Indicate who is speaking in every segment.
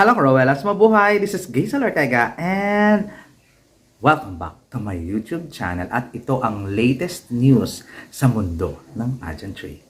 Speaker 1: Hello, Rowelas! Mabuhay! This is Gaisel Ortega and welcome back to my YouTube channel at ito ang latest news sa mundo ng pageantry.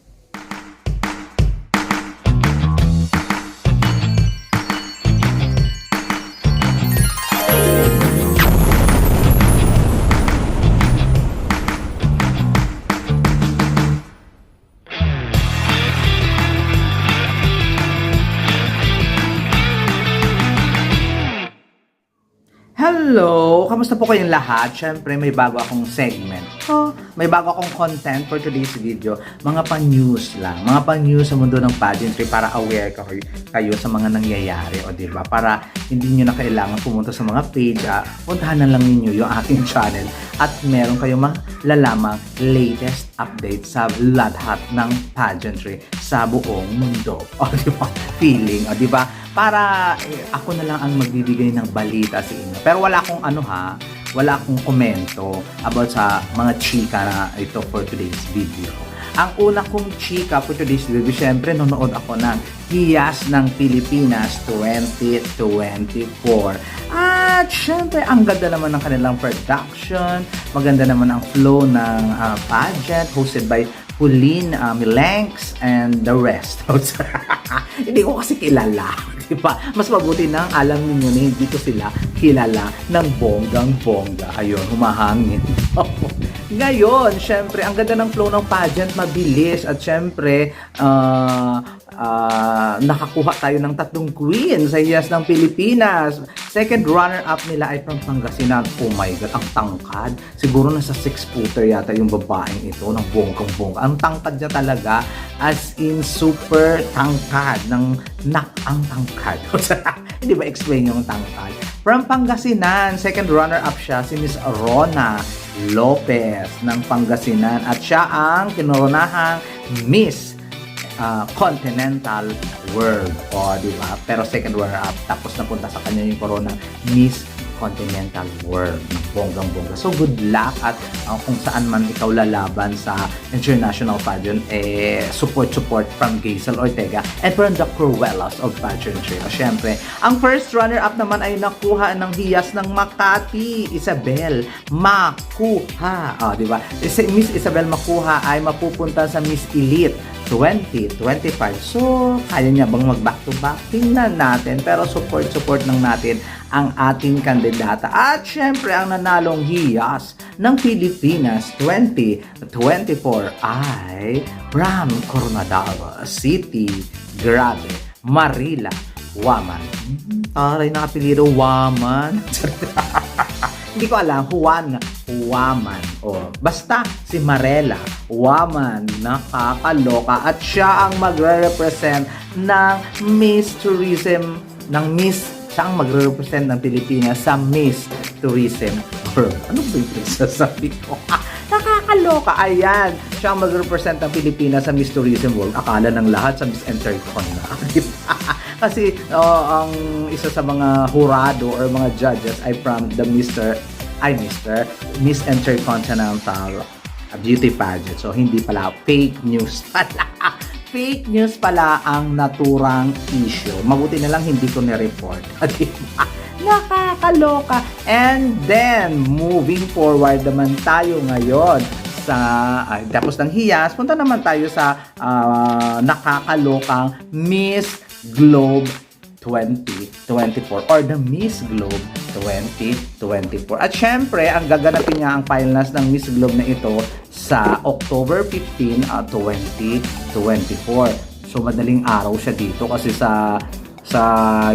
Speaker 1: Hello! Kamusta po kayong lahat? Siyempre, may bago akong segment. May bago akong content for today's video. Mga pa-news lang. Mga pa-news sa mundo ng pageantry para aware kayo sa mga nangyayari. O diba? Para hindi nyo na kailangan pumunta sa mga page. Puntahan na lang ninyo yung aking channel. At meron kayong malalamang latest update sa lahat ng pageantry sa buong mundo. O diba? Feeling. O diba? Para ako na lang ang magbibigay ng balita sa inyo. Pero wala akong wala akong komento about sa mga chika na ito for today's video. Ang una kong chika for today's video, syempre nanonood ako ng Hiyas ng Pilipinas 2024. At syempre, ang ganda naman ng kanilang production, maganda naman ang flow ng pageant hosted by Pauline Milenks and the rest. Hindi ko kasi kilala. Diba? Mas mabuti na alam niyo na hindi ko sila kilala ng bonggang-bongga. Ayun, humahangin. Ngayon, syempre, ang ganda ng flow ng pageant, mabilis. At syempre, nakakuha tayo ng 3 queen sa Hiyas ng Pilipinas. Second runner-up nila ay from Pangasinan. Oh my God, ang tangkad. Siguro nasa 6-footer yata yung babaeng ito ng bonggang-bongga. Ang tangkad niya talaga, as in super tangkad. Ang tangkad. Hindi ba explain yung tangkad? From Pangasinan, second runner-up siya, si Miss Rona Lopez ng Pangasinan. At siya ang kinoronahang Miss Continental World. O, diba? Pero second runner-up. Tapos napunta sa kanya yung corona Miss Continental World. Bonggang-bongga. So, good luck at kung saan man ikaw lalaban sa international pageant, support from Gaisel Ortega and from the Cruellas of pageantry. Siyempre, ang first runner-up naman ay nakuha ng Hiyas ng Makati, Isabel Makuha. Diba? Miss Isabel Makuha ay mapupunta sa Miss Elite 2025. So, kaya niya bang mag-back-to-back? Tingnan natin. Pero support lang natin ang ating kandidata. At syempre, ang nanalong Hiyas ng Pilipinas 2024 ay from Coronadal City. Grabe. Marila Waman. Taray na apelido, Waman. Hindi ko alam, Juan Waman. Basta si Marela Waman, nakakaloka. At siya ang magre-represent ng Miss Tourism, siya ang magre-represent ng Pilipinas sa Miss Tourism World. Ano ba yung sasabi ko? Nakakaloka. Ayan, siya ang magre-represent ng Pilipinas sa Miss Tourism World. Akala ng lahat sa Miss Entercon na. Kasi ang isa sa mga hurado or mga judges ay from the Miss Intercontinental Beauty Pageant. So, hindi pala fake news pala. Fake news pala ang naturang issue. Mabuti na lang hindi ko ni-report. Nakakaloka. And then, moving forward naman tayo ngayon tapos ng Hiyas, punta naman tayo sa nakakalokang Miss Globe 2024 or the Miss Globe 2024. At syempre, ang gaganapin nga ang finals ng Miss Globe na ito sa October 15, 2024. So, madaling araw siya dito kasi sa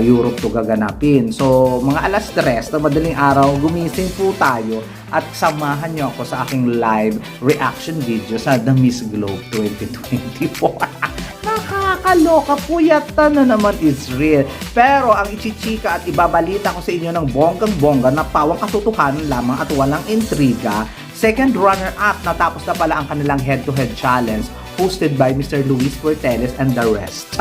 Speaker 1: Europe to gaganapin. So, mga alas 3 na madaling araw, gumising po tayo at samahan nyo ako sa aking live reaction video sa The Miss Globe 2024. Nakakaloka, puyatan na naman is real. Pero ang ichichika at ibabalita ko sa inyo ng bonggang-bongga na pawang katotohanan lamang at walang intriga, second runner-up natapos na pala ang kanilang head-to-head challenge hosted by Mr. Luis Porteles and the rest.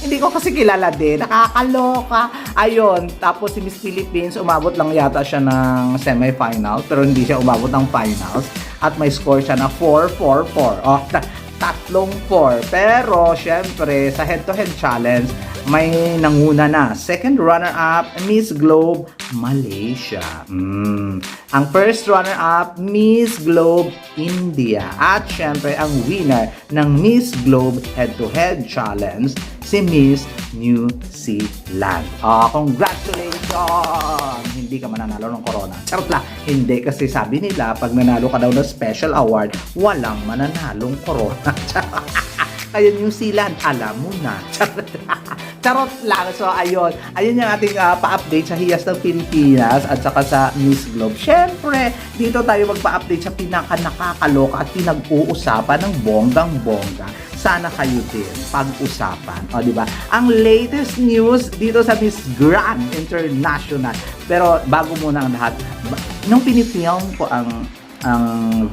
Speaker 1: Hindi ko kasi kilala din. Nakakaloka. Ayun. Tapos si Miss Philippines, umabot lang yata siya ng semifinals pero hindi siya umabot ng finals. At may score siya na 4-4-4. 3-4. Pero, syempre, sa head-to-head challenge, may nanguna na. Second runner-up, Miss Globe, Malaysia. Ang first runner-up, Miss Globe, India. At syempre, ang winner ng Miss Globe Head-to-Head Challenge, si Miss New Zealand. Congratulations! Hindi ka mananalo ng corona. Charot lang. Hindi, kasi sabi nila, pag nanalo ka daw ng special award, walang mananalong corona. Kaya New Zealand, alam mo na. Charot lang. So, ayun. Ayun yung ating pa-update sa Hiyas ng Pilipinas at saka sa Miss Globe. Siyempre, dito tayo magpa-update sa pinaka-nakakaloka at pinag-uusapan ng bonggang-bongga. Sana kayo din pag-usapan. O, diba? Ang latest news dito sa Miss Grand International. Pero, bago muna ang lahat, nung pinifilm ko ang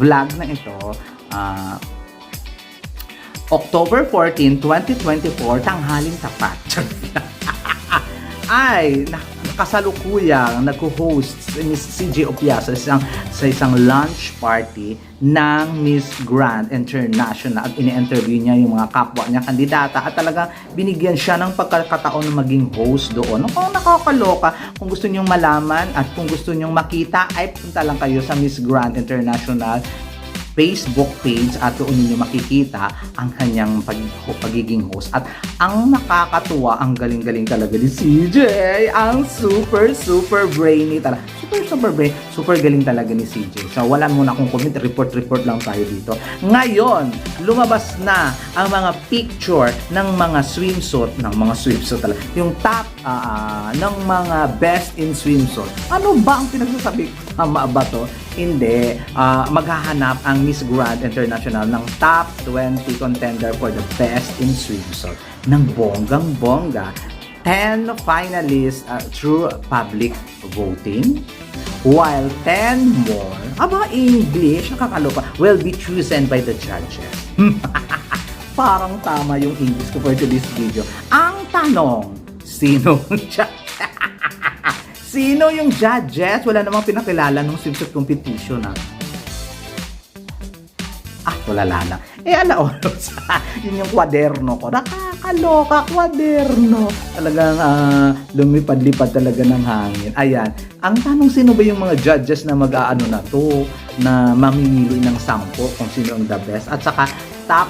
Speaker 1: vlog na ito, October 14, 2024, tanghaling tapat. Ay, kasalukuyang nag-host si Miss CJ Opiasa sa isang lunch party ng Miss Grand International at ini-interview niya yung mga kapwa niya kandidata at talagang binigyan siya ng pagkakataon na maging host doon. Kung nakakaloka, kung gusto niyong malaman at kung gusto niyong makita, ay punta lang kayo sa Miss Grand International Facebook page at doon ninyo makikita ang kanyang pagiging host. At ang nakakatuwa, ang galing-galing talaga ni CJ. Ang super brainy talaga. Super galing talaga ni CJ. So wala muna akong comment, report lang tayo dito. Ngayon, lumabas na ang mga picture ng mga swimsuit talaga. Yung top ng mga best in swimsuit. Ano ba ang pinagsasabi? Tama ba to? Hindi. Maghahanap ang Miss Grand International ng top 20 contender for the best in swimsuit ng bonggang-bongga. 10 finalists through public voting, while 10 more, English, nakakaloka, will be chosen by the judges. Parang tama yung English ko for today's video. Ang tanong, sino sino yung judges? Wala namang pinakilala nung swimsuit competition, wala lang. Alaonos. Yun yung kwaderno ko. Nakakaloka, kwaderno. Talagang lumipad-lipad talaga ng hangin. Ayan. Ang tanong, sino ba yung mga judges na mag-aano na to? Na mamimili ng 10 kung sino ang the best. At saka, top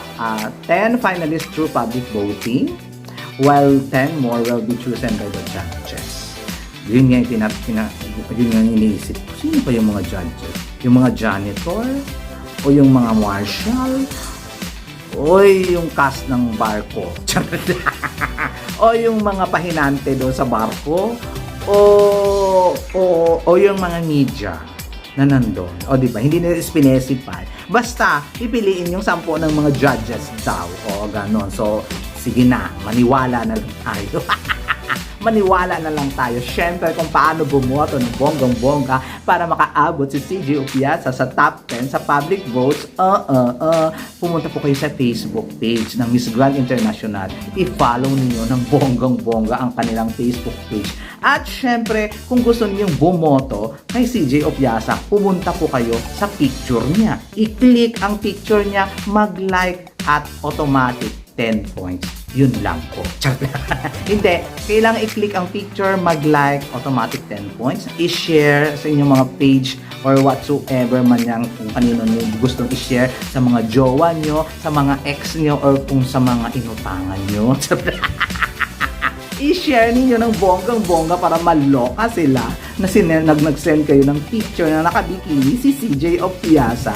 Speaker 1: 10 finalists through public voting, while 10 more will be chosen by the judges. Yun nga yung iniisip ko. Sino pa yung mga judges? Yung mga janitor? O yung mga marshal? O yung cast ng barko? O yung mga pahinante doon sa barko? O yung mga media na nandun? O diba? Hindi na specify. Basta, pipiliin yung 10 ng mga judges daw. O ganon. So, sige na. Maniwala na lang tayo. Maniwala na lang tayo. Siyempre, kung paano bumoto ng bonggang-bongga para makaabot si CJ Opiasa sa top 10 sa public votes, pumunta po kayo sa Facebook page ng Miss Grand International. I-follow niyo ng bonggang-bongga ang kanilang Facebook page. At siyempre, kung gusto niyong bumoto kay CJ Opiasa, pumunta po kayo sa picture niya. I-click ang picture niya, mag-like at automatic 10 points. Yun lang po. Hindi. Kailangan i-click ang picture, mag-like, automatic 10 points. I-share sa inyong mga page or whatsoever man yan kung kanino nyo gustong i-share sa mga jowa nyo, sa mga ex nyo, or kung sa mga inutangan nyo. I-share ninyo ng bonggang-bongga para maloka sila na nag-send kayo ng picture na nakabikini si CJ Opiasa.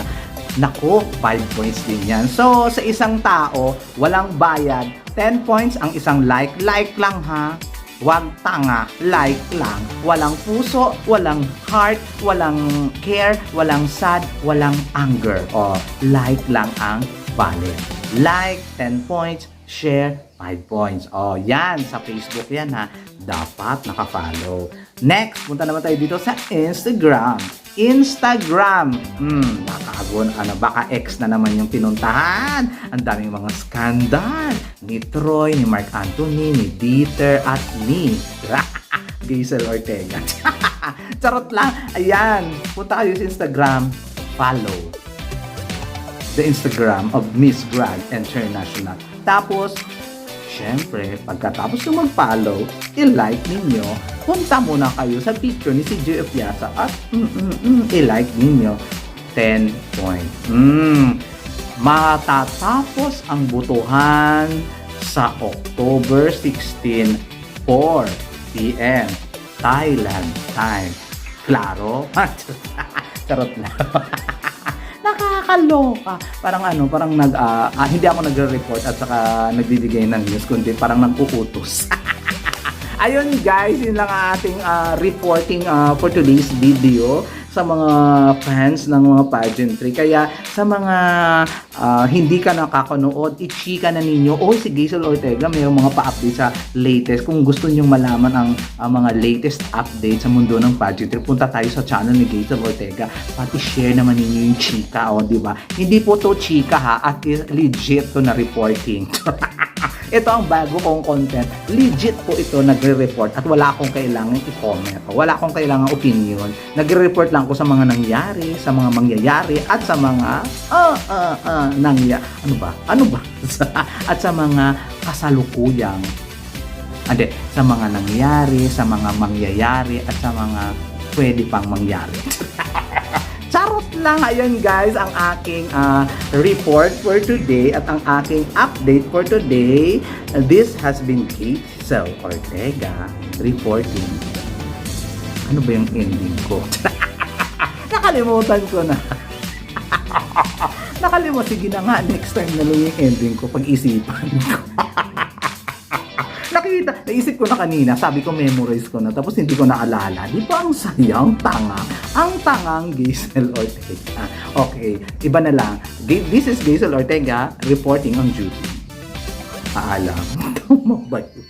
Speaker 1: Nako, 5 points din yan. So, sa isang tao, walang bayad, 10 points ang isang like. Like lang ha. Huwag tanga. Like lang. Walang puso, walang heart, walang care, walang sad, walang anger. Like lang ang valid. Like, 10 points. Share, 5 points. Yan. Sa Facebook yan ha. Dapat nakafollow. Next, punta naman tayo dito sa Instagram. Baka ex na naman yung pinuntahan. Ang daming mga skandal ni Troy, ni Mark Anthony, ni Dieter, at ni Gazel Ortega. Charot lang. Ayan, punta kayo sa Instagram, follow the Instagram of Miss Grand International. Tapos, syempre, pagkatapos nyo mag-follow, i-like ninyo, punta muna kayo sa picture ni si JF Yasa at i-like ninyo 10 point. Matatapos ang botohan sa October 16, 4 p.m. Thailand time. Klaro? Charot na. Nakakaloka. Parang hindi ako nagre-report at saka nagbibigay ng news, kundi parang nag-uutos. Ayun guys, yun lang ang ating reporting for today's video sa mga fans ng mga pageantry. Kaya sa mga hindi ka nakakanood, i-chika na ninyo, si Gaisel Ortega mayroong mga pa-update sa latest. Kung gusto nyong malaman ang mga latest update sa mundo ng pageantry, punta tayo sa channel ni Gaisel Ortega. Pati share naman ninyo yung chika, di ba? Hindi po to chika ha, at legit to na reporting. Ito ang bago kong content. Legit po ito, nagre-report at wala akong kailangan i-comment. Wala akong kailangan opinion. Nagre-report lang ko sa mga nangyari, sa mga mangyayari at sa mga Ano ba? At sa mga kasalukuyang sa mga nangyari, sa mga mangyayari at sa mga pwede pang mangyari. Charot lang. Ayun guys, ang aking report for today at ang aking update for today. This has been Gaisel Ortega reporting. Ano ba yung ending ko? Nakalimutan ko na. Sige na nga, next time na lang yung ending ko, pag-isipan ko. Naisip ko na kanina, sabi ko memorize ko na, tapos hindi ko naalala. Di ba ang sayang tanga? Ang tangang Gaisel Ortega. Okay, iba na lang. This is Gaisel Ortega reporting on duty. Paalam. Tama ba yun?